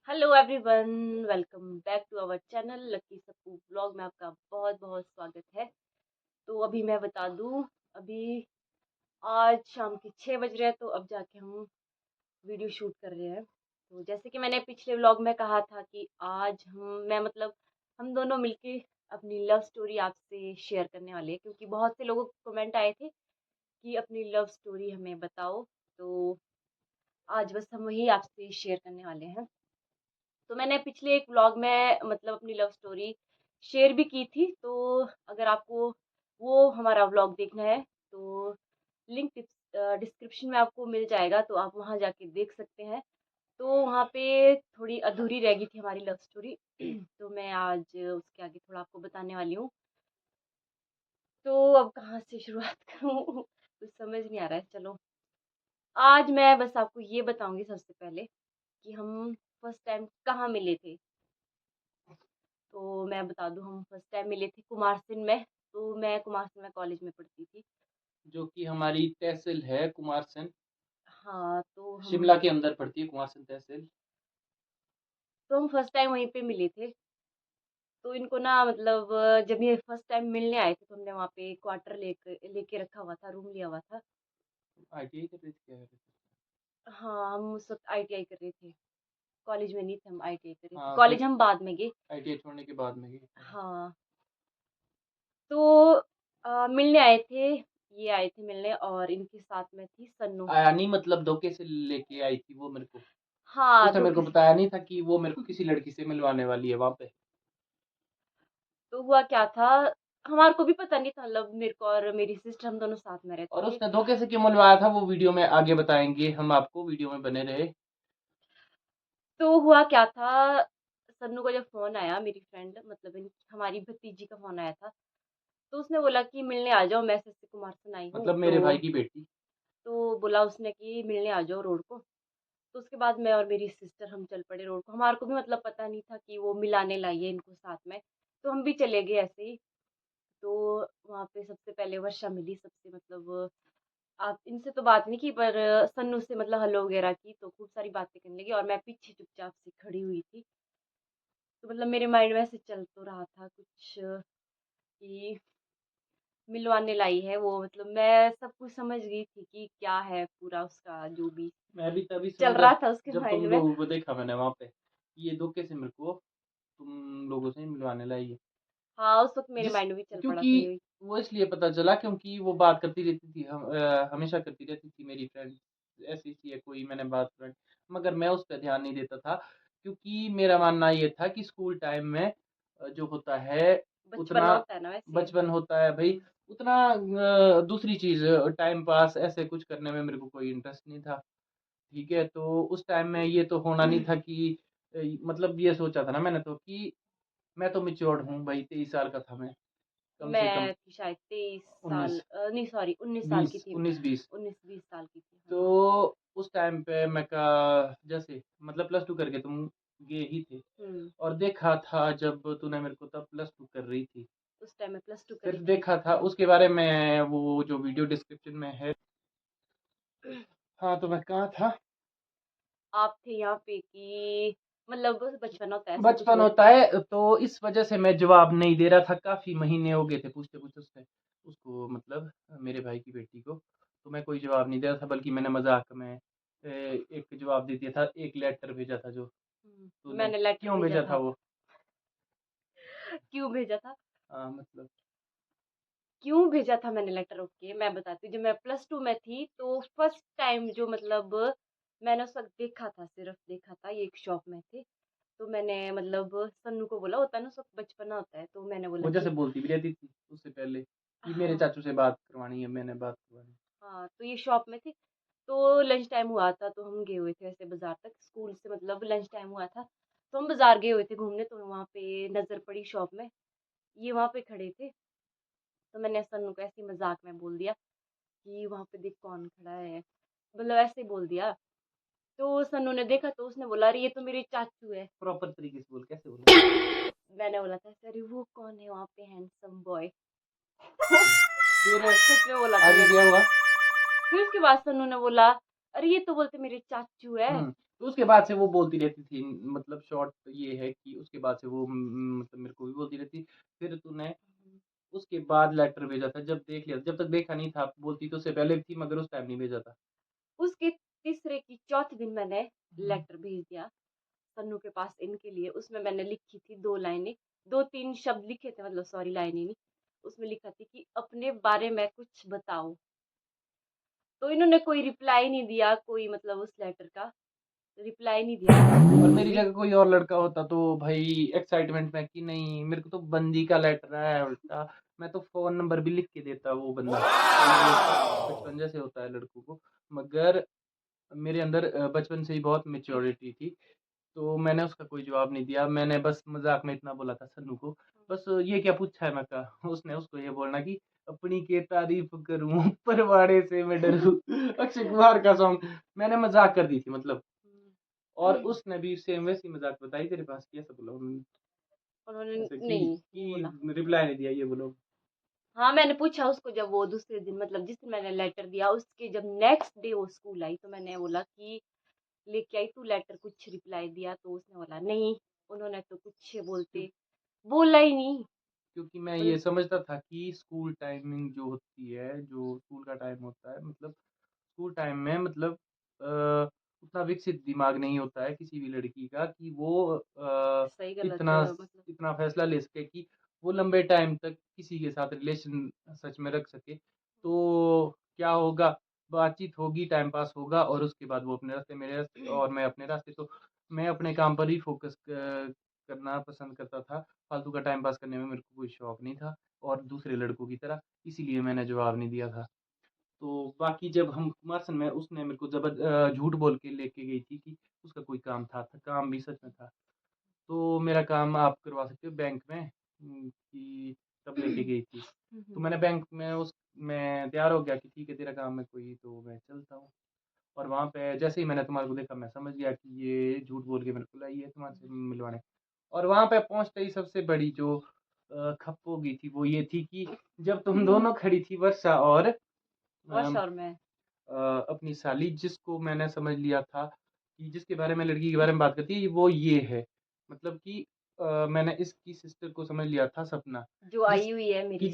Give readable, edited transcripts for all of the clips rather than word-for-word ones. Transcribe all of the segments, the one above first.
Hello everyone, welcome back to our channel Lucky Sappu blog में आपका बहुत बहुत स्वागत है। तो अभी मैं बता दूं, अभी आज शाम के 6 बज रहे हैं, तो अब जाके हम वीडियो शूट कर रहे हैं। तो जैसे कि मैंने पिछले व्लॉग में कहा था कि आज हम दोनों मिलके अपनी लव स्टोरी आपसे शेयर करने वाले हैं, क्योंकि बहुत से लोगों के कमेंट आए थे कि अपनी लव स्टोरी हमें बताओ। तो आज बस हम वही आपसे शेयर करने वाले हैं। तो मैंने पिछले एक व्लॉग में अपनी लव स्टोरी शेयर भी की थी। तो अगर आपको वो हमारा व्लॉग देखना है तो लिंक डिस्क्रिप्शन में आपको मिल जाएगा, तो आप वहाँ जाके देख सकते हैं। तो वहाँ पे थोड़ी अधूरी रह गई थी हमारी लव स्टोरी तो मैं आज उसके आगे थोड़ा आपको बताने वाली हूँ। तो अब कहाँ से शुरुआत करूँ कुछ समझ नहीं आ रहा है। चलो, आज मैं बस आपको ये बताऊंगी सबसे पहले कि हम फर्स्ट टाइम कहाँ मिले थे। तो मैं बता दूँ, हम फर्स्ट टाइम मिले थे कुमारसिन में। तो मैं कुमारसिन में कॉलेज में पढ़ती थी। जो कि हमारी तहसील है कुमारसैन। हाँ, तो शिमला के अंदर पड़ती है कुमारसैन तहसील। हम फर्स्ट टाइम वहीं पे मिले थे। तो इनको ना जब ये फर्स्ट टाइम मिलने आए थे तो हमने वहाँ पे क्वार्टर लेके लेके रखा हुआ था, रूम लिया हुआ था। आईटीआई कर रही थी, क्या कर रही थी? हाँ, हम उस वक्त आईटीआई कर रहे थे। कॉलेज में नहीं थे, हम आईटीआई कर रहे थे। हाँ, फिर कॉलेज हम बाद में गए। आईटीआई छोड़ने के बाद में गई। हाँ, तो मिलने आए थे। ये आए थे मिलने और इनके साथ में थी सन्नू। आया नहीं, मतलब धोखे से लेके आई थी वो मेरे को। हाँ, उसने मेरे को धोखे से। बताया नहीं था कि वो मेरे को किसी लड़की से मिलवाने वाली है वहां पे। तो हुआ क्या था, हमारे को भी पता नहीं था। मेरे को और मेरी सिस्टर, हम दोनों साथ में रहते और थे। उसने धोखे से क्यों मिलवाया था वो वीडियो में आगे बताएंगे हम आपको, वीडियो में बने रहे। तो हुआ क्या था, सन्नू को जब फोन आया, मेरी फ्रेंड हमारी भतीजी का फोन आया था। तो उसने बोला कि मिलने आ जाओ, मैं सस्ती कुमार से आई हूँ। मतलब मेरे भाई की बेटी। तो बोला उसने कि मिलने आ जाओ रोड को। तो उसके बाद मैं और मेरी सिस्टर हम चल पड़े रोड को। हमारे को भी पता नहीं था कि वो मिलाने लाई है इनको साथ में। तो हम भी चले गए ऐसे ही। तो वहाँ पे सबसे पहले वर्षा मिली सबसे। आप इनसे तो बात नहीं की, पर सन्नू से हेलो वगैरह की। तो खूब सारी बातें करने लगी और मैं पीछे चुपचाप से खड़ी हुई थी। तो मेरे माइंड में ऐसे चल तो रहा था कुछ कि मिलवाने लाई है वो। मैं सब कुछ समझ गई थी कि क्या है पूरा उसका जो भी मैं भी तभी चल समझा रहा था उसके जब माइंड तुम में। लोगों को देखा मैंने वहां पे। ये धोखे से मेरे को तुम लोगों से मिलवाने लाई है। हाँ, उस वक्त मेरे जिस माइंड में भी चल पड़ा क्योंकि था ये। वो इसलिए पता चला क्योंकि वो बात करती रहती थी, हमेशा करती रहती थी मेरी फ्रेंड। ऐसी सी है कोई, मैंने बात फ्रेंड, मगर मैं उस पर ध्यान नहीं देता था। क्योंकि मेरा मानना ये था कि स्कूल टाइम में जो होता है बचपना उतना होता है ना वैसे। बचपन होता है भाई। हम्म। उतना दूसरी चीज टाइम पास ऐसे कुछ करने में मेरे को कोई इंटरेस्ट नहीं था। ठीक है, तो उस टाइम में ये तो होना नहीं था कि मतलब ये सोचा था ना मैंने तो कि मैं तो मिच्योर्ड हूँ भाई, 23 साल का था मैं, कम से कम मैं थी शायद 23 साल, 19, नहीं सॉरी 19 साल की 20, थी। 19-20। 19-20 साल की थी, हाँ। तो उस टाइम पे मैं का जैसे मतलब +2 करके तुम गए ही थे। हम्म। और देखा था जब तूने मेरे को तब +2 कर रही थी। उस टाइम मैं प्लस टू फिर करी थी। देखा था उसके बारे में, वो जो वीडियो डिस्क्रिप्शन में है। हाँ, तो मैं कहाँ था। आप थे यहाँ पे कि बचपन होता है, ऐसे कुछ बचपन बोल होता है तो इस वजह से मैं जवाब नहीं दे रहा था। काफ़ी महीने हो गए थे पूछते पूछते उससे, उसको मतलब मेरे भाई की बेटी को। तो मैं कोई जवाब नहीं दे रहा था, बल्कि मैंने मजाक में एक जवाब दे दिया था। एक लेटर भेजा था जो तूने मैंने लेटर क्यों भेजा भेजा था था। वो। क्यों भेजा था? हाँ मतलब क्यों भेजा था मैंने लेटर? ओके, मैं बताती हूँ। जब मैं +2 में थी तो फर्स्ट टाइम जो मैंने उस वक्त देखा था, सिर्फ देखा था, ये एक शॉप में थे। तो मैंने सन्नू को बोला, होता है ना उस वक्त बचपना होता है, तो मैंने बोला वो जैसे कि बोलती भी रहती थी उससे पहले कि मेरे हाँ। चाचू से बात करवानी है, मैंने बात करवानी। हाँ, तो ये शॉप में थी। तो लंच टाइम हुआ था तो हम गए हुए थे ऐसे बाजार तक, स्कूल से लंच टाइम हुआ था। तो हम बाजार गए हुए थे घूमने, तो वहाँ पे नजर पड़ी शॉप में। ये वहाँ पे खड़े थे। तो मैंने सन्नू को ऐसे ही मजाक में बोल दिया कि वहाँ पे देख कौन खड़ा है, ऐसे ही बोल दिया। तो सन्नू ने देखा तो उसने बोला, अरे ये तो मेरे चाचू है। प्रॉपर तरीके से बोल, कैसे बोला। मैंने बोला था, अरे वो कौन है वहाँ पे हैंडसम बॉय फिर सच में बोला था आगे मैंने। क्या हुआ। फिर उसके बाद सन्नू ने बोला, अरे ये तो बोलते मेरे चाचू है। हम्म। तो उसके बाद से वो बोलती रहती थी, मतलब शॉर्ट ये है कि उसके बाद से वो मतलब मेरे को भी बोलती रहती, फिर तूने उसके बाद लेटर भेजा था, जब देख लिया, जब तक देखा नहीं था, बोलती तो उससे पहले थी मगर उस टाइम नहीं भेजा था। उसके तीसरे की चौथे दिन मैंने लेटर भेज दिया सन्नू के पास इनके लिए। उसमें मैंने लिखी थी 2 लाइनें, 2-3 शब्द लिखे थे, मतलब सॉरी लाइनें नहीं। उसमें लिखा थी कि अपने बारे में कुछ बताओ। तो इन्होंने कोई रिप्लाई नहीं दिया, कोई मतलब उस लेटर का रिप्लाई नहीं दिया और मेरी इन्होंने। जगह कोई और लड़का होता तो भाई एक्साइटमेंट में कि नहीं मेरे को तो बंदी का लेटर है उल्टा, मैं तो फ़ोन नंबर भी लिख के देता वो बंदा। तो ये बचपन जैसे होता है लड़कों को। मगर मेरे अंदर बचपन से ही बहुत मैच्योरिटी थी। तो मैंने उसका कोई जवाब नहीं दिया। मैंने बस मज़ाक में इतना बोला था सन्नू को, बस ये क्या पूछा है मैं कहा। उसने उसको ये बोलना कि अपनी के तारीफ़ करूँ परवाड़े से मैं डरूँ। अक्षय कुमार का सॉन्ग मैंने मज़ाक कर दी थी मतलब। और उसने भी सेम वैसी मज़ाक बताई तेरे पास कि ऐसा बोला उन्होंने, उन्होंने ऐसे नहीं नहीं बोला। कि रिप्लाई नहीं दिया ये बोलो। हाँ, मैंने पूछा उसको जब वो दूसरे दिन, मतलब जिस दिन मैंने लेटर दिया उसके जब नेक्स्ट डे वो स्कूल आई, तो मैंने बोला कि लेके आई तू लेटर, कुछ रिप्लाई दिया? तो उसने बोला नहीं, उन्होंने तो कुछ क्यों? बोलते बोला ही नहीं। क्योंकि मैं बोले ये समझता था कि स्कूल टाइमिंग जो होती है, जो स्कूल का टाइम होता है मतलब स्कूल टाइम में मतलब उतना विकसित दिमाग नहीं होता है किसी भी लड़की का कि वो सही गलत इतना मतलब। इतना फैसला ले सके कि वो लंबे टाइम तक किसी के साथ रिलेशन सच में रख सके। तो क्या होगा, बातचीत होगी, टाइम पास होगा और उसके बाद वो अपने रास्ते, मेरे रास्ते और मैं अपने रास्ते। तो मैं अपने काम पर ही फ़ोकस करना पसंद करता था। फालतू का टाइम पास करने में मेरे को कोई शौक नहीं था और दूसरे लड़कों की तरह, इसीलिए मैंने जवाब नहीं दिया था। तो बाकी जब हम कुमारसैन में उसने मेरे को झूठ बोल के लेके गई थी कि उसका कोई काम था, काम भी सच में था। तो मेरा काम आप करवा सकते हो बैंक में, कि तब लेके गई थी। तो मैंने बैंक में उस मैं तैयार हो गया कि ठीक है तेरा काम है कोई, तो मैं चलता हूँ। और वहाँ पे जैसे ही मैंने तुम्हारे को देखा मैं समझ गया कि ये झूठ बोल के मेरे को लाई है तुम्हारे से मिलवाने। और वहाँ पे पहुँचते ही सबसे बड़ी जो खप्प हो गई थी वो ये थी कि जब तुम दोनों खड़ी थी वर्षा और वर्ष अम, और मैं। अपनी साली, जिसको मैंने समझ लिया था कि जिसके बारे में लड़की के बारे में बात करती है वो ये है। मतलब कि मैंने इसकी सिस्टर को समझ लिया था सपना, जो जिस आई हुई है मेरी।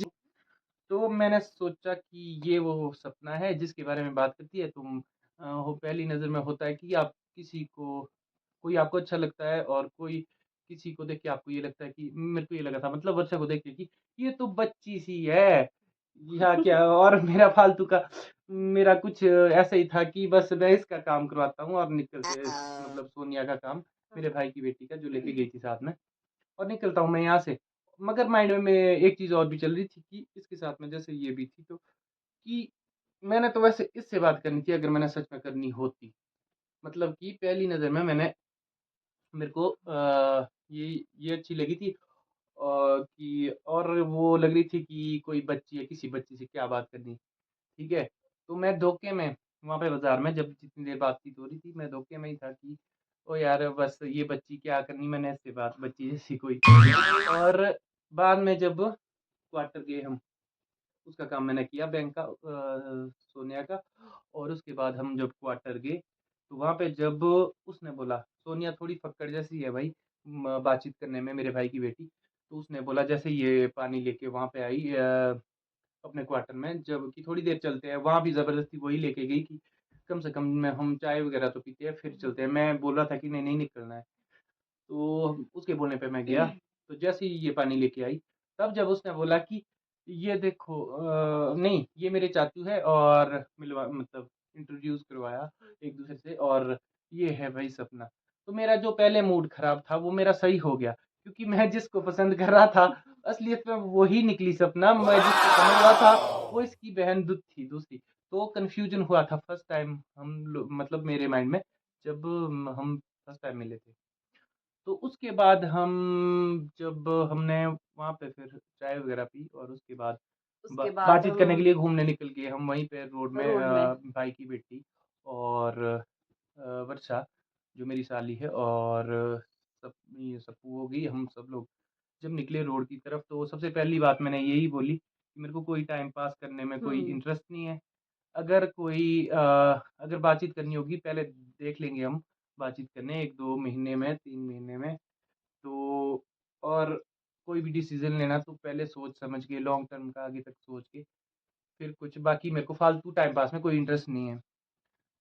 तो मैंने सोचा कि ये वो सपना है जिसके बारे में बात करती है तुम। हो पहली नज़र में होता है कि आप किसी को, कोई आपको अच्छा लगता है और कोई किसी को देख के आपको ये लगता है कि मेरे को ये लगा था मतलब वर्षा को देख के कि ये तो बच्ची सी है या क्या। और मेरा फालतू का मेरा कुछ ऐसा ही था कि बस मैं इसका काम करवाता हूँ और निकलते, मतलब सोनिया का काम, मेरे भाई की बेटी का जो लेके गई थी साथ में, और निकलता हूँ मैं यहाँ से। मगर माइंड में एक चीज़ और भी चल रही थी कि इसके साथ में जैसे ये भी थी, तो कि मैंने तो वैसे इससे बात करनी थी अगर मैंने सच में करनी होती। मतलब कि पहली नज़र में मेरे को ये अच्छी लगी थी कि और वो लग रही थी कि कोई बच्ची है, किसी बच्ची से क्या बात करनी, ठीक है? तो मैं धोखे में वहाँ पे बाज़ार में जब जितनी देर बातचीत हो रही थी, मैं धोखे में ही था कि ओ यार बस ये बच्ची क्या करनी मैंने इससे बात, बच्ची जैसी कोई। और बाद में जब क्वार्टर गए हम, उसका काम मैंने किया बैंक का, सोनिया का। और उसके बाद हम जब क्वार्टर गए, तो वहाँ पे जब उसने बोला, सोनिया थोड़ी फक्कड़ जैसी है भाई बातचीत करने में, मेरे भाई की बेटी। तो उसने बोला जैसे ये पानी लेके वहाँ पे आई अपने क्वार्टर में, जब कि थोड़ी देर चलते हैं, वहाँ भी ज़बरदस्ती वही लेके गई कि कम से कम में हम चाय वगैरह तो पीते हैं फिर चलते हैं। मैं बोल रहा था कि नहीं नहीं निकलना है। तो उसके बोलने पे मैं गया, तो जैसे ही ये पानी लेके आई, तब जब उसने बोला कि ये देखो नहीं ये मेरे चाचू है, और मिलवा मतलब इंट्रोड्यूस करवाया एक दूसरे से, और ये है भाई सपना। तो मेरा जो पहले मूड खराब था वो मेरा सही हो गया, क्योंकि मैं जिसको पसंद कर रहा था असलियत में वही निकली सपना। मैं जिसको समझ रहा था वो इसकी बहन दुत थी दूसरी। तो कन्फ्यूजन हुआ था फर्स्ट टाइम हम लोग, मतलब मेरे माइंड में, जब हम फर्स्ट टाइम मिले थे। तो उसके बाद हम जब हमने वहाँ पे फिर चाय वगैरह पी और उसके बाद उसके बाद बातचीत करने के हम लिए घूमने निकल गए हम वहीं पे रोड में, रोड में। भाई की बेटी और वर्षा जो मेरी साली है और सब ये सप्पू हो गई, हम सब लोग जब निकले रोड की तरफ, तो सबसे पहली बात मैंने यही बोली कि मेरे को कोई टाइम पास करने में कोई हुँ, इंटरेस्ट नहीं है। अगर कोई अगर बातचीत करनी होगी पहले देख लेंगे हम, बातचीत करने 1-2 महीने में, 3 महीने में। तो और कोई भी डिसीज़न लेना तो पहले सोच समझ के लॉन्ग टर्म का आगे तक सोच के फिर कुछ, बाकी मेरे को फालतू टाइम पास में कोई इंटरेस्ट नहीं है।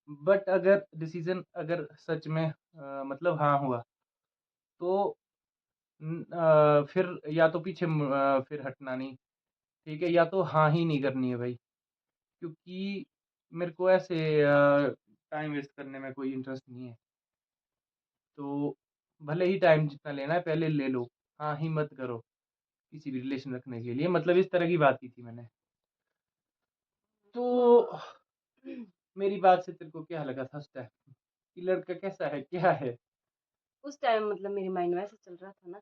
बट अगर डिसीज़न अगर सच में मतलब हाँ हुआ, तो फिर या तो फिर हटना नहीं, ठीक है? या तो हाँ ही नहीं करनी है भाई, क्योंकि मेरे को ऐसे टाइम वेस्ट करने में कोई इंटरेस्ट नहीं है। तो भले ही टाइम जितना लेना है पहले ले लो, हाँ ही मत करो किसी भी रिलेशन रखने के लिए, मतलब इस तरह की बात की थी मैंने। तो मेरी बात से तेरे को क्या लगा था उस टाइम? कि लड़का कैसा है, क्या है? उस टाइम मतलब मेरे माइंड में ऐसा चल रहा था ना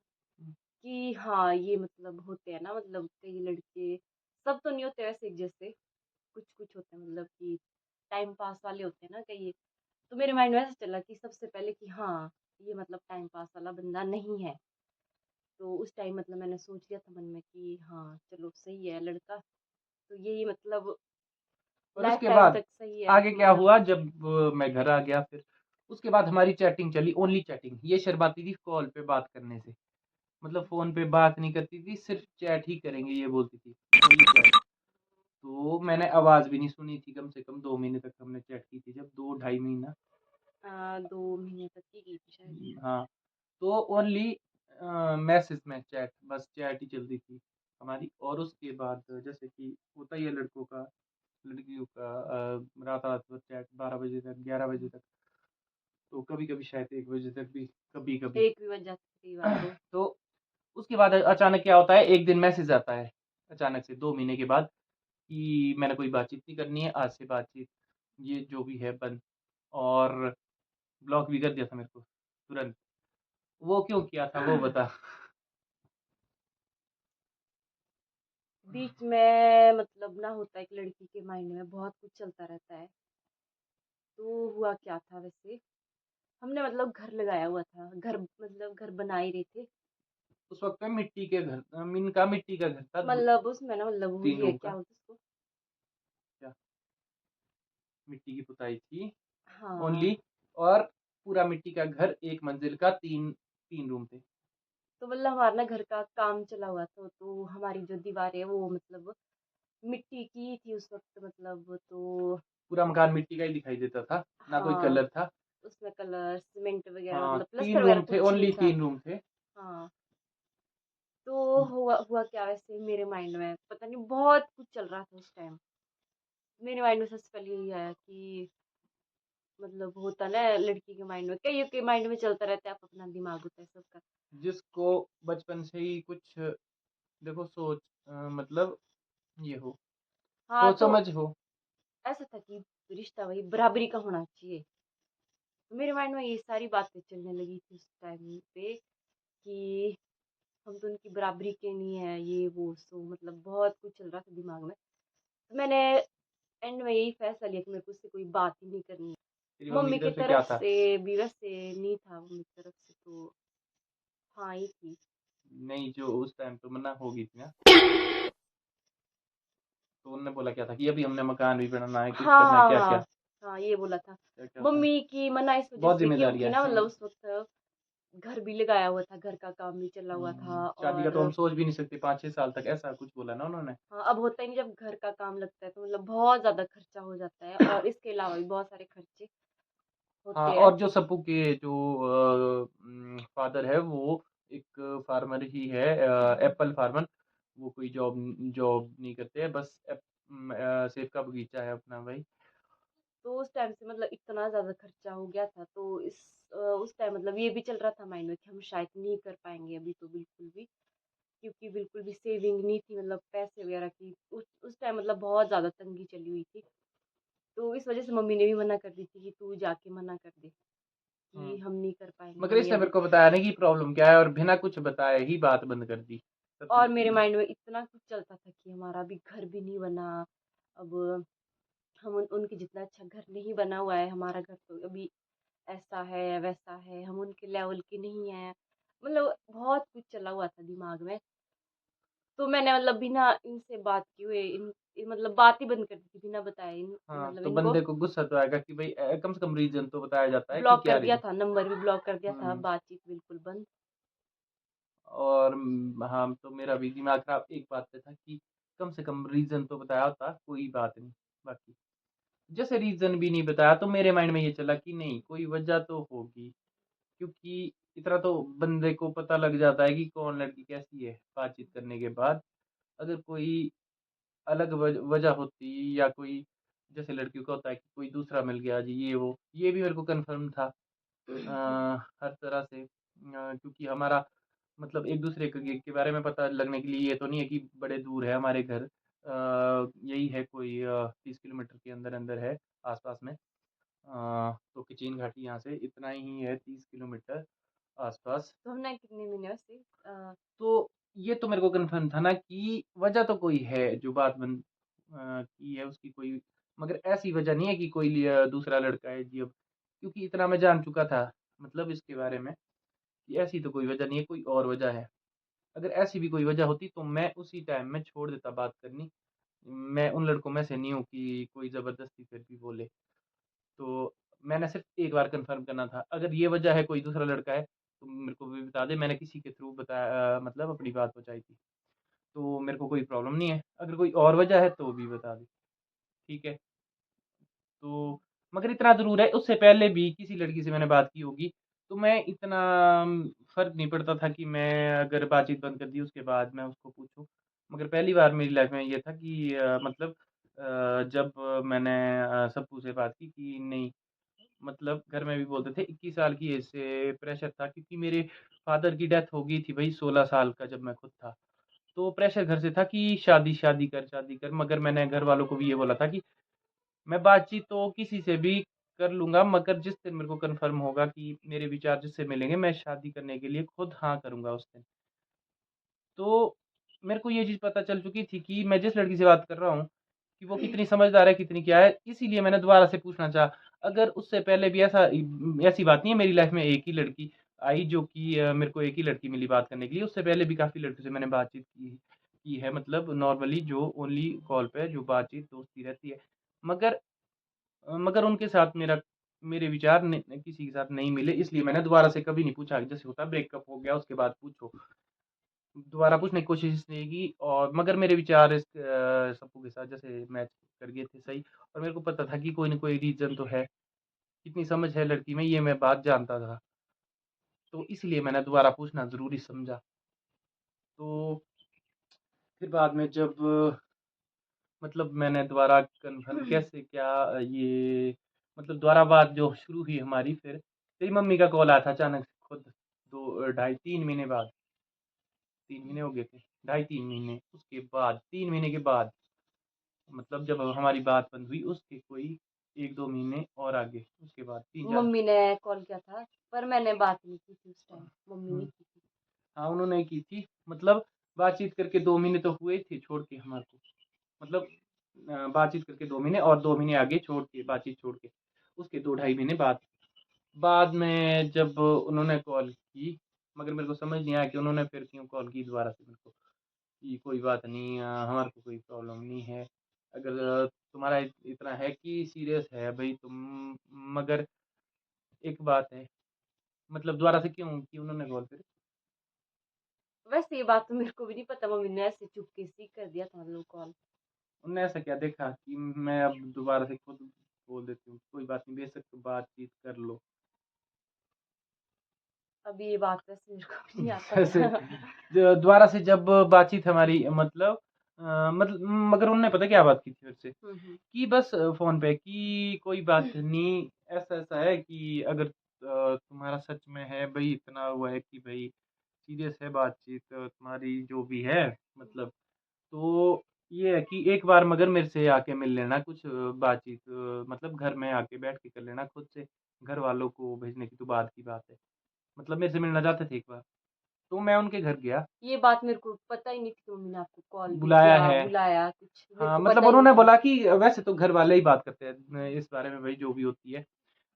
कि हाँ, ये मतलब होते हैं ना, मतलब कई लड़के, सब तो नहीं होते वैसे एक जैसे, कुछ होते हैं मतलब कि टाइम पास वाले होते हैं ना कई। तो मेरे माइंड में ऐसा चला कि सबसे पहले कि हाँ, ये मतलब टाइम पास वाला बंदा नहीं है। तो उस टाइम मतलब मैंने सोच लिया था मन में कि हाँ, चलो सही है लड़का, तो यही मतलब और लाइफ उसके टाइम बाद तक सही है आगे क्या हमारा। हुआ जब मैं घर आ गया फिर, उसके बाद हमारी चैटिंग चली, ओनली चैटिंग। ये शर्माती थी कॉल पे बात करने से, मतलब फ़ोन पे बात नहीं करती थी, सिर्फ़ चैट ही करेंगे ये बोलती थी, ओनली चैट। तो मैंने आवाज़ भी नहीं सुनी थी कम से कम 2 महीने तक हमने चैट की थी, जब 2 ढाई महीना। 2 महीने तक की गई थी शायद। हाँ, तो ओनली मैसेज में चैट, बस चैट ही चलती थी हमारी। और उसके बाद जैसे कि होता ही है लड़कों का, लड़कियों का रात-रात भर चैट 12 बजे तक, 11 बजे तक, तो कभी-कभी शायद 1 बजे तक भी, कभी-कभी। एक भी बज जाती थी कई बार तो। तो उसके बाद अचानक क्या होता है, एक दिन मैसेज आता है, अचानक से 2 महीने के बाद, कि मैंने कोई बातचीत नहीं करनी है, आज से बातचीत ये जो भी है बंद। और ब्लॉक भी कर दिया था मेरे को तुरंत। वो क्यों किया था वो बता? बीच में मतलब ना होता है कि लड़की के माइंड में बहुत कुछ चलता रहता है। तो हुआ क्या था वैसे, हमने मतलब घर लगाया हुआ था, घर मतलब घर बना ही रहे थे। उस वक़्त में मिट्टी के घर, मीन का मिट्टी का घर था, दो मतलब उसमें ना मतलब वो 3 ये रूम क्या का। बोलते उसको। क्या? मिट्टी की पुताई थी हाँ, ओनली। और पूरा मिट्टी का घर 1 मंजिल का, 3 रूम थे। तो मतलब हमारा ना घर का काम चला हुआ था, तो हमारी जो दीवार है वो मतलब मिट्टी की थी उस वक्त मतलब। तो पूरा मकान मिट्टी का ही दिखाई देता था, ना कोई हाँ, कलर था। उसमें कलर सीमेंट वगैरह हाँ, मतलब 3 प्लास्टर वगैरह रूम थे, कुछ नहीं ओनली था। 3 रूम थे। हाँ, तो हुआ हुआ क्या वैसे, मेरे माइंड में पता नहीं बहुत कुछ चल रहा था उस टाइम। मेरे माइंड में सबसे पहले यही आया कि मतलब होता ना लड़की के माइंड में, कईयों के माइंड में चलता रहता है, आप अपना दिमाग होता है सबका। जिसको बचपन से ही कुछ, देखो सोच, मतलब ये हो, हाँ, सोच तो समझ हो। ऐसा था कि रिश्ता वही बराबरी का होना चाहिए। तो मेरे माइंड में ये सारी बातें चलने लगी थी उस टाइम पे कि हम तो उनकी बराबरी के नहीं है, ये वो सो मतलब बहुत कुछ चल रहा था दिमाग में। तो मैंने एंड में यही फैसला लिया कि मेरे को उससे कोई बात ही नहीं करनी है। तेरी मम्मी मम्मी की की तरफ से क्या तरफ था? से भी वैसे नहीं था, मम्मी की तरफ से तो हाँ ही थी। नहीं, जो उस टाइम पे मना हो गई थी ना, तो उन्होंने बोला क्या था कि अभी हमने मकान भी बनाना है, कुछ हाँ करना है, हाँ क्या-क्या? हाँ, हाँ ये बोला था। क्या-क्या था? मम्मी की मना इस वजह बहुत से ज़िम्मेदारियाँ क्योंकि हैं। ना मतलब उस वक्त घर भी लगाया हुआ था, घर का काम भी चला हुआ था शादी का तो हम और सोच भी नहीं सकते 5-6 साल तक, ऐसा कुछ बोला ना उन्होंने। हाँ, अब होता ही नहीं, जब घर का काम लगता है तो मतलब बहुत ज्यादा खर्चा हो जाता है और इसके अलावा भी बहुत सारे खर्चे हाँ, होते हैं। और जो सप्पू के जो फादर है वो एक फार्मर ही है, एप्पल फार्मर। वो कोई जॉब जॉब नहीं करते हैं, बस सेब का बगीचा है अपना भाई। तो उस टाइम से मतलब इतना ज़्यादा खर्चा हो गया था, तो उस टाइम मतलब ये भी चल रहा था माइंड में कि हम शायद नहीं कर पाएंगे अभी तो बिल्कुल भी, क्योंकि बिल्कुल भी सेविंग नहीं थी, मतलब पैसे वगैरह की उस टाइम मतलब बहुत ज़्यादा तंगी चली हुई थी। तो इस वजह से मम्मी ने भी मना कर दी थी कि तू जाके मना कर दे कि हुँ। हम नहीं कर पाएंगे, मगर हमें इसने अभी मेरे को तो। बताया नहीं कि प्रॉब्लम क्या है, और बिना कुछ बताए ही बात बंद कर दी। और मेरे सबसे माइंड में इतना कुछ चलता था कि हमारा अभी घर भी नहीं बना, अब हम उनके जितना अच्छा घर नहीं बना हुआ है, हमारा घर तो अभी ऐसा है वैसा है, हम उनके लेवल के नहीं है, मतलब बहुत कुछ चला हुआ था दिमाग में। तो मैंने मतलब बिना इनसे बात किए हुए मतलब बात ही बंद कर दी थी बिना बताए हाँ, मतलब तो इनको बंदे को गुस्सा तो आएगा कि भाई कम से कम रीजन तो बताया जाता है कि ब्लॉक क्या कर दिया रीजन। था, नंबर भी ब्लॉक कर दिया था, हम्म। बातचीत बिल्कुल बंद। और हाँ, तो मेरा भी दिमाग खराब एक बात पे था कि कम से कम रीजन तो बताया होता, कोई बात नहीं। बाकी जैसे रीजन भी नहीं बताया तो मेरे माइंड में ये चला कि नहीं, कोई वजह तो होगी, क्योंकि इतना तो बंदे को पता लग जाता है कि कौन लड़की कैसी है बातचीत करने के बाद। अगर कोई अलग वजह होती, या कोई जैसे लड़कियों का होता है कि कोई दूसरा मिल गया जी, ये भी मेरे को कंफर्म था हर तरह से, क्योंकि हमारा मतलब एक दूसरे के बारे में पता लगने के लिए ये तो नहीं है कि बड़े दूर है हमारे घर, यही है कोई 30 किलोमीटर के अंदर अंदर है आसपास में। तो किचीन घाटी यहाँ से इतना ही है, 30 किलोमीटर आसपास। तो हमने कितने महीने वैसे तो ये तो मेरे को कन्फर्म था ना कि वजह तो कोई है जो बात बन की है उसकी कोई, मगर ऐसी वजह नहीं है कि कोई दूसरा लड़का है जी अब, क्योंकि इतना मैं जान चुका था मतलब इसके बारे में कि ऐसी तो कोई वजह नहीं है, कोई और वजह है। अगर ऐसी भी कोई वजह होती तो मैं उसी टाइम में छोड़ देता बात करनी। मैं उन लड़कों में से नहीं हूँ कि कोई ज़बरदस्ती फिर भी बोले। तो मैंने सिर्फ एक बार कंफर्म करना था, अगर ये वजह है कोई दूसरा लड़का है तो मेरे को भी बता दे, मैंने किसी के थ्रू बताया मतलब अपनी बात पहुँचाई थी। तो मेरे को कोई प्रॉब्लम नहीं है, अगर कोई और वजह है तो भी बता दे, ठीक है। तो मगर इतना ज़रूर है, उससे पहले भी किसी लड़की से मैंने बात की होगी, तो मैं इतना फ़र्क नहीं पड़ता था कि मैं अगर बातचीत बंद कर दी उसके बाद मैं उसको पूछूँ। मगर पहली बार मेरी लाइफ़ में ये था कि मतलब जब मैंने सप्पू से बात की कि नहीं, मतलब घर में भी बोलते थे 21 साल की एज से प्रेशर था, क्योंकि मेरे फ़ादर की डेथ हो गई थी भाई 16 साल का जब मैं खुद था। तो प्रेशर घर से था कि शादी, शादी कर, मगर मैंने घर वालों को भी ये बोला था कि मैं बातचीत तो किसी से भी कर लूँगा, मगर जिस दिन मेरे को कन्फर्म होगा कि मेरे विचार जिससे मिलेंगे, मैं शादी करने के लिए खुद हाँ करूँगा उस दिन। तो मेरे को ये चीज़ पता चल चुकी थी कि मैं जिस लड़की से बात कर रहा हूँ, कि वो कितनी समझदार है, कितनी क्या है, इसीलिए मैंने दोबारा से पूछना चाहा। अगर उससे पहले भी ऐसी बात नहीं है, मेरी लाइफ़ में एक ही लड़की आई जो कि मेरे को एक ही लड़की मिली बात करने के लिए, उससे पहले भी काफ़ी लड़कियों से मैंने बातचीत की है, मतलब नॉर्मली जो ओनली कॉल पे जो बातचीत दोस्ती रहती है। मगर मगर उनके साथ मेरे विचार किसी के साथ नहीं मिले, इसलिए मैंने दोबारा से कभी नहीं पूछा। जैसे होता है ब्रेकअप हो गया उसके बाद पूछो, दोबारा पूछने की कोशिश नहीं की, और मगर मेरे विचार इस सबू के साथ जैसे मैच कर गए थे सही, और मेरे को पता था कि कोई ना कोई रीज़न तो है, कितनी समझ है लड़की में ये मैं बात जानता था। तो इसलिए मैंने दोबारा पूछना ज़रूरी समझा। तो फिर बाद में जब मतलब मैंने दोबारा कन्फर्म कैसे क्या ये मतलब दोबारा बात जो शुरू हुई हमारी, फिर तेरी मम्मी का कॉल आया था अचानक से खुद, 2 ढाई 3 महीने बाद, 3 महीने हो गए थे, ढाई 3 महीने, उसके बाद 3 महीने के बाद, मतलब जब हमारी बात बंद हुई उसके कोई 1-2 महीने और आगे, उसके बाद 3-4। मम्मी ने कॉल किया था, पर मैंने बात नहीं की थी उस टाइम, मम्मी ने हुँ, की थी। हाँ, उन्होंने की थी, मतलब बातचीत करके 2 महीने तो हुए थे छोड़ के हमारे को, मतलब बातचीत करके 2 महीने और 2 महीने आगे छोड़ के, बातचीत छोड़ के, उसके 2 ढाई महीने बाद। बाद में जब उन्होंने कॉल की, मगर मेरे को समझ नहीं आया कि उन्होंने फिर क्यों कॉल की दोबारा से मेरे को, कि कोई बात नहीं, हमारे को कोई प्रॉब्लम नहीं है। अगर तुम्हारा इतना है कि सीरियस है भई तुम, मगर एक बात है, मतलब दोबारा से क्यों की उन्होंने कॉल फिर? वैसे ये बात तो मेरे को भी नहीं पता, मम्मी ने ऐसे चुपके से ही कर दिया था लोग कॉल। उन्होंने ऐसा क्या देखा कि मैं अब दोबारा से खुद बोल देती हूँ, कोई बात नहीं, बेशक बातचीत कर लो। अभी ये बात वैसे मेरे को भी नहीं जैसे पता। दोबारा से जब बातचीत हमारी मतलब मतलब मगर उन्होंने पता क्या बात की थी मेरे से, हम्म। कि बस फ़ोन पे कि कोई बात नहीं, ऐसा-ऐसा है कि अगर तुम्हारा सच में है भई, इतना वो है कि भई सीरियस है बातचीत तुम्हारी जो भी है मतलब, तो ये है कि एक बार मगर मेरे से आके मिल लेना, कुछ बातचीत मतलब घर में आके बैठ के कर लेना खुद से, घर वालों को भेजने की तो बाद की बात है। मतलब मेरे से मिलना चाहते थे एक बार, तो मैं उनके घर गया, ये बात मेरे को पता ही नहीं थी कि मम्मी ने आपको कॉल भी बुलाया किया, है। बुलाया, कुछ मेरे हाँ, को मतलब पता ही नहीं उन्होंने था। बोला कि वैसे तो घर वाले ही बात करते हैं इस बारे में भई जो भी होती है।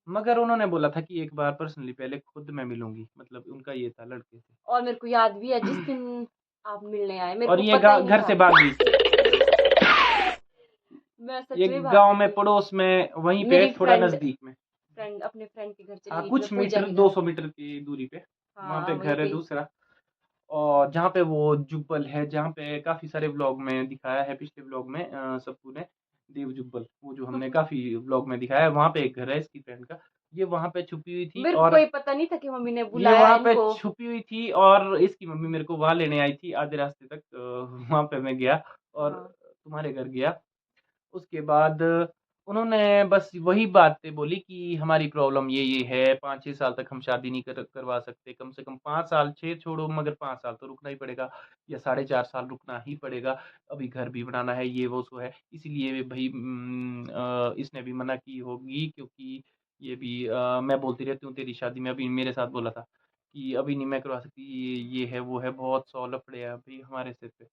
मगर उन्होंने बोला था कि एक बार पर्सनली पहले खुद मैं मिलूँगी, मतलब उनका ये था लड़के से। और मेरे को याद भी है जिस दिन आप मिलने आए, मेरे और को ये पता ही नहीं घर था। से भाग गई। मैं सच ये में भाग गांव गई में थी। पड़ोस में वहीं पे मेरी थोड़ा फ्रेंड नजदीक में। फ्रेंड अपने फ्रेंड के घर चली हाँ गई थी, मैं कुछ पूजा मीटर, के घर। 200 मीटर की दूरी पे वहां पे हाँ वहीं घर है पे। दूसरा। और जहाँ पे वो जुब्बल है, जहाँ पे काफी सारे व्लॉग में दिखाया है, पिछले व्लॉग में सबू ने, देव जुब्बल, वो जो हमने काफी व्लॉग में दिखाया है, वहां पे एक घर है इसकी फ्रेंड का। ये वहां पे छुपी हुई थी मेरे को और कोई पता नहीं था कि मम्मी ने ये बुलाया वहां पे इनको। छुपी हुई थी और इसकी मम्मी मेरे को वहां लेने आई थी आधे रास्ते तक। वहां पे मैं गया और हाँ। तुम्हारे घर गया। उसके बाद उन्होंने बस वही बातें बोली कि हमारी प्रॉब्लम ये है, 5-6 साल तक हम शादी नहीं करवा सकते, कम से कम 5 साल, 6 छोड़ो मगर 5 साल तो रुकना ही पड़ेगा, या 4.5 साल रुकना ही पड़ेगा। अभी घर भी बनाना है, ये वो सो है, इसलिए भाई इसने भी मना की होगी, क्योंकि ये भी मैं बोलती रहती हूँ तेरी शादी में, अभी मेरे साथ बोला था कि अभी नहीं मैं करवा सकती, ये है वो है, बहुत सौ लफड़े हैं अभी हमारे सिर पे।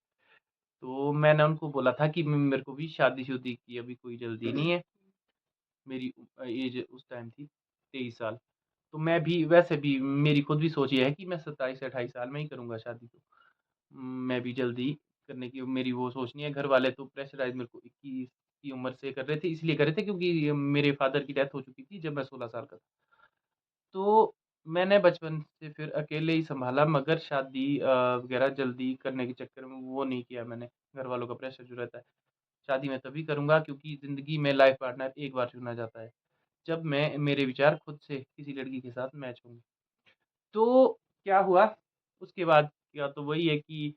तो मैंने उनको बोला था कि मेरे को भी शादी-शुदी की अभी कोई जल्दी नहीं है। मेरी एज उस टाइम थी 23 साल। तो मैं भी वैसे भी मेरी खुद भी सोच ये है कि मैं 27 से 28 साल में ही करूँगा शादी तो। मैं भी जल्दी करने की मेरी वो सोच नहीं है। घर वाले तो प्रेशराइज़ मेरे को 21 की उम्र से कर रहे थे, इसलिए कर रहे थे क्योंकि मेरे फादर की डेथ हो चुकी थी जब मैं 16 साल का था। तो मैंने बचपन से फिर अकेले ही सँभाला, मगर शादी वग़ैरह जल्दी करने के चक्कर में वो नहीं किया मैंने। घर वालों का प्रेशर जो रहता है। शादी मैं तभी करूँगा क्योंकि ज़िंदगी में लाइफ़ पार्टनर एक बार चुना जाता है, जब मैं मेरे विचार खुद से किसी लड़की के साथ मैच होंगे। तो क्या हुआ, उसके बाद किया तो वही है कि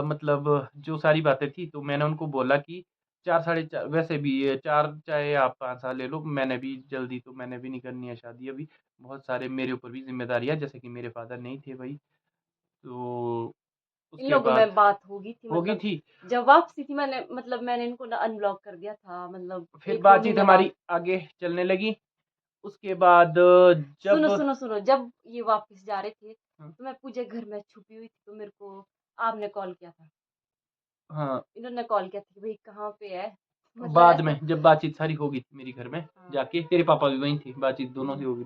मतलब जो सारी बातें थी तो मैंने उनको बोला कि 4 साढ़े 4 वैसे भी ये 4 चाहे आप 5 साल ले लो, मैंने भी जल्दी तो मैंने भी नहीं करनी है शादी अभी। बहुत सारे मेरे ऊपर भी ज़िम्मेदारियाँ, जैसे कि मेरे फ़ादर नहीं थे भई, तो इन उसके लोगों बाद में बात होगी थी, हो गई मतलब थी। जब वापसी थी, मैंने इनको ना अनब्लॉक कर दिया था, मतलब फिर 1-2 बातचीत महीने हमारी बाद। आगे चलने लगी। उसके बाद सुनो जब सुनो सुनो, जब ये वापस जा रहे थे हाँ, तो मैं पूजे घर में छुपी हुई थी, तो मेरे को आपने कॉल किया था। हाँ, इन्होंने कॉल किया था कि भाई कहाँ पे है, मतलब बाद ऐसा। में जब बातचीत सारी हो गई थी मेरी घर में हाँ। जाके, तेरे पापा भी वहीं थे, बातचीत दोनों से हो गई।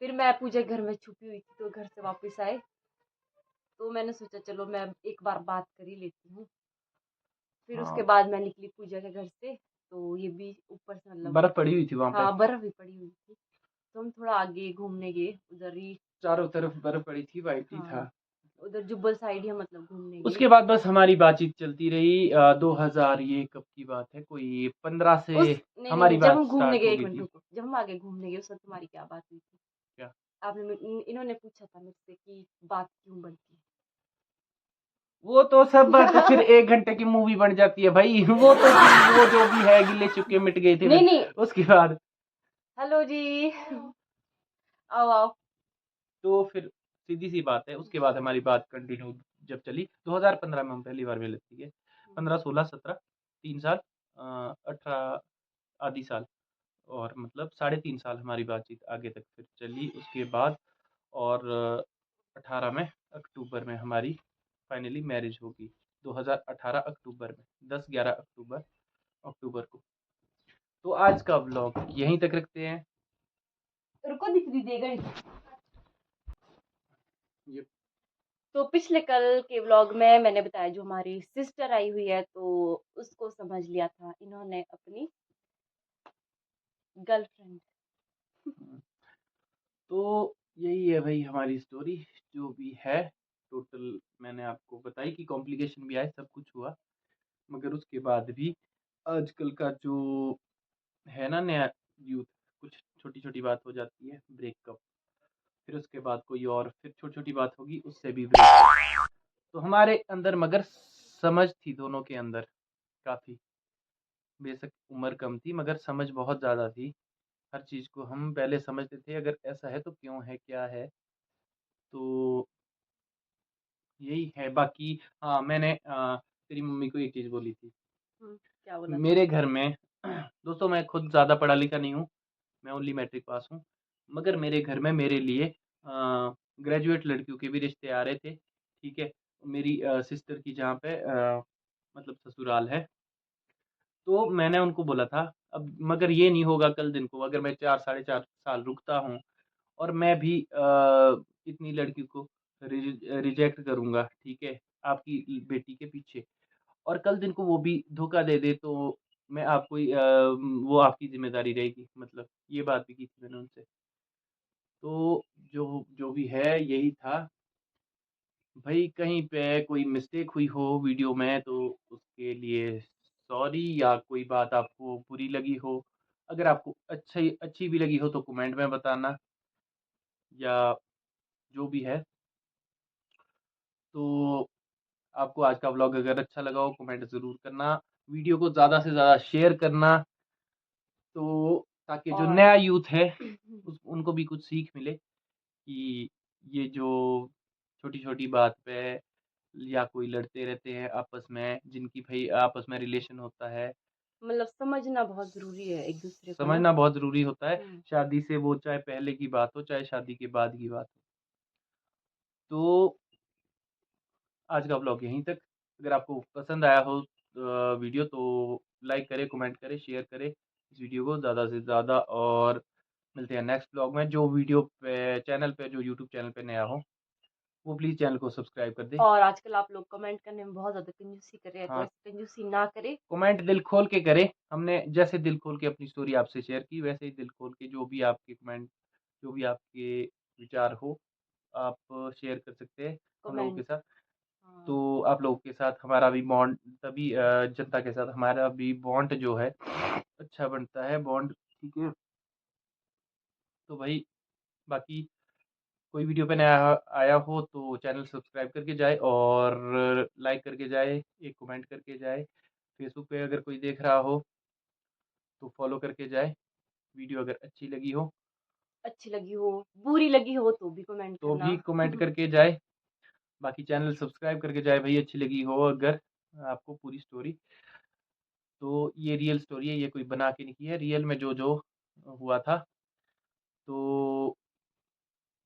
फिर मैं पूजे घर में छुपी हुई थी, तो घर से वापस आए, तो मैंने सोचा चलो मैं एक बार बात कर ही लेती हूँ। फिर उसके हाँ, बाद मैं निकली पूजा के घर से, तो ये भी ऊपर से मतलब। बर्फ पड़ी हुई थी वहां पे, हाँ बर्फ भी पड़ी हुई थी, तो हम थोड़ा आगे घूमने गए उधर ही। चारों तरफ बर्फ पड़ी थी, वाइट ही हाँ था। उधर जुब्बल साइड ही हम मतलब घूमने गए। उसके बाद बस हमारी बातचीत चलती रही। 2000 ये कब की बात है, कोई 15 उस से नहीं नहीं हमारी नहीं, जब बात हम घूमने स्टार्ट गए, हो एक गई मिनट थी। रुको, जब हम आगे घूमने गए उस वक्त तुम्हारी क्या बात हुई थी? क्या? इन्होंने पूछा था मुझसे कि बात क्यों बनती है। वो तो सब बातें फिर 1 घंटे की मूवी बन जाती है भाई। वो तो फिर वो जो भी है गिले शिकवे मिट गए थे नहीं फिर नहीं। उसके बाद। हेलो जी। आओ आओ। तो फिर सीधी सी बात है, उसके बाद हमारी बात कंटिन्यू जब चली 2015 में हम पहली बार मिले थे। 15, 16, 17, 3 साल, 18 आधी साल, और मतलब 3.5 साल हमारी बातचीत आगे तक फिर चली उसके बाद। और 18 में अक्टूबर में हमारी फाइनली मैरिज होगी। 2018 अक्टूबर में, 10-11 अक्टूबर अक्टूबर को। तो आज का व्लॉग यहीं तक रखते हैं। रुको दिख दी गई। ये तो पिछले कल के व्लॉग में मैंने बताया जो हमारी सिस्टर आई हुई है, तो उसको समझ लिया था इन्होंने अपनी गर्लफ्रेंड। तो यही है भाई हमारी स्टोरी, जो भी है टोटल मैंने आपको बताई कि कॉम्प्लिकेशन भी आए, सब कुछ हुआ, मगर उसके बाद भी आजकल का जो है ना नया यूथ, कुछ छोटी छोटी बात हो जाती है ब्रेकअप, फिर उसके बाद कोई और, फिर छोटी छोटी बात होगी उससे भी ब्रेकअप। तो हमारे अंदर मगर समझ थी दोनों के अंदर काफ़ी, बेशक उम्र कम थी मगर समझ बहुत ज़्यादा थी। हर चीज़ को हम पहले समझते थे, अगर ऐसा है तो क्यों है, क्या है। तो यही है बाकी। हाँ, मैंने तेरी मम्मी को एक चीज़ बोली थी। क्या बोला था? मेरे घर में दोस्तों मैं खुद ज़्यादा पढ़ा लिखा नहीं हूँ, मैं ओनली मैट्रिक पास हूँ। मगर मेरे घर में मेरे लिए ग्रेजुएट लड़कियों के भी रिश्ते आ रहे थे, ठीक है? मेरी सिस्टर की जहाँ पे मतलब ससुराल है, तो मैंने उनको बोला था, अब मगर ये नहीं होगा कल दिन को अगर मैं 4 साढ़े 4 साल रुकता हूँ और मैं भी इतनी लड़की को रिजेक्ट करूँगा, ठीक है? आपकी बेटी के पीछे, और कल दिन को वो भी धोखा दे दे तो मैं आपको ही वो आपकी ज़िम्मेदारी रहेगी, मतलब ये बात भी की थी मैंने उनसे। तो जो जो भी है यही था। भई कहीं पे कोई मिस्टेक हुई हो वीडियो में तो उसके लिए सॉरी, या कोई बात आपको बुरी लगी हो, अगर आपको अच्छी अच्छी भी लगी हो तो कमेंट में बताना, या जो भी है। तो आपको आज का व्लॉग अगर अच्छा लगा हो कमेंट ज़रूर करना, वीडियो को ज़्यादा से ज़्यादा शेयर करना, तो ताकि जो और नया यूथ है उस उनको भी कुछ सीख मिले कि ये जो छोटी-छोटी बात पे या कोई लड़ते रहते हैं आपस में, जिनकी भई आपस में रिलेशन होता है, मतलब समझना बहुत ज़रूरी है एक दूसरे को ना। समझना बहुत ज़रूरी होता है। हुँ। शादी से वो चाहे पहले की बात हो, चाहे शादी के बाद की बात हो। तो आज का व्लॉग यहीं तक। अगर आपको पसंद आया हो वीडियो तो लाइक करें, कमेंट करें, शेयर करें इस वीडियो को ज़्यादा से ज़्यादा, और मिलते हैं नेक्स्ट व्लॉग में। जो वीडियो पे चैनल पे जो यूट्यूब चैनल पे नया हो, वो प्लीज़ चैनल को सब्सक्राइब कर दे। और आजकल आप लोग कमेंट करने में बहुत ज़्यादा कंजूसी कर रहे हैं, तो हाँ, ऐसे कंजूसी ना करें। कमेंट दिल खोल के करें। हमने जैसे दिल खोल के अपनी स्टोरी आपसे शेयर की, वैसे ही दिल खोल के जो भी आपके कमेंट, जो भी आपके विचार हो, आप शेयर कर सकते हैं हम लोगों के कमेंट। साथ। हाँ। तो आप लोगों के साथ हमारा भी बॉन्ड तभी जनता के साथ हमारा भी बॉन्ड जो है अच्छा बनता है बॉन्ड, ठीक है? तो भाई बाकी कोई वीडियो पे नया आया हो तो चैनल सब्सक्राइब करके जाए, और लाइक करके जाए, एक कमेंट करके जाए। फेसबुक पे अगर कोई देख रहा हो तो फॉलो करके जाए। वीडियो अगर अच्छी लगी हो अच्छी लगी हो, बुरी लगी हो तो भी कमेंट तो करना। भी कमेंट करके जाए। बाकी चैनल सब्सक्राइब करके जाए भाई, अच्छी लगी हो अगर आपको पूरी स्टोरी। तो ये रियल स्टोरी है, ये कोई बना के नहीं की है, रियल में जो हुआ था। तो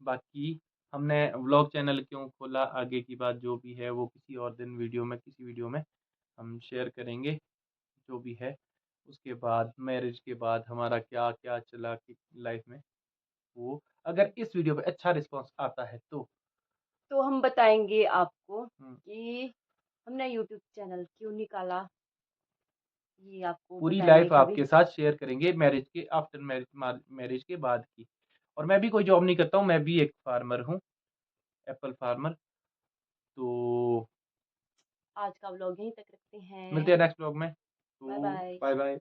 बाकी हमने व्लॉग चैनल क्यों खोला, आगे की बात जो भी है वो किसी और दिन वीडियो में, किसी वीडियो में हम शेयर करेंगे, जो भी है। उसके बाद मैरिज के बाद हमारा क्या-क्या चला कि लाइफ में, वो अगर इस वीडियो पे अच्छा रिस्पॉन्स आता है तो। तो हम बताएँगे आपको हुँ, कि हमने यूट्यूब चैनल क्यों निकाला, ये आपको पूरी बताएँगे लाइफ कभी। आपके साथ शेयर करेंगे मैरिज के आफ्टर मैरिज के बाद की। और मैं भी कोई जॉब नहीं करता हूँ, मैं भी एक फार्मर हूँ, एप्पल फार्मर। तो आज का व्लॉग यहीं तक रखते मिलते हैं। हैं नेक्स्ट व्लॉग में। बाय तो बाय। बाय-बाय।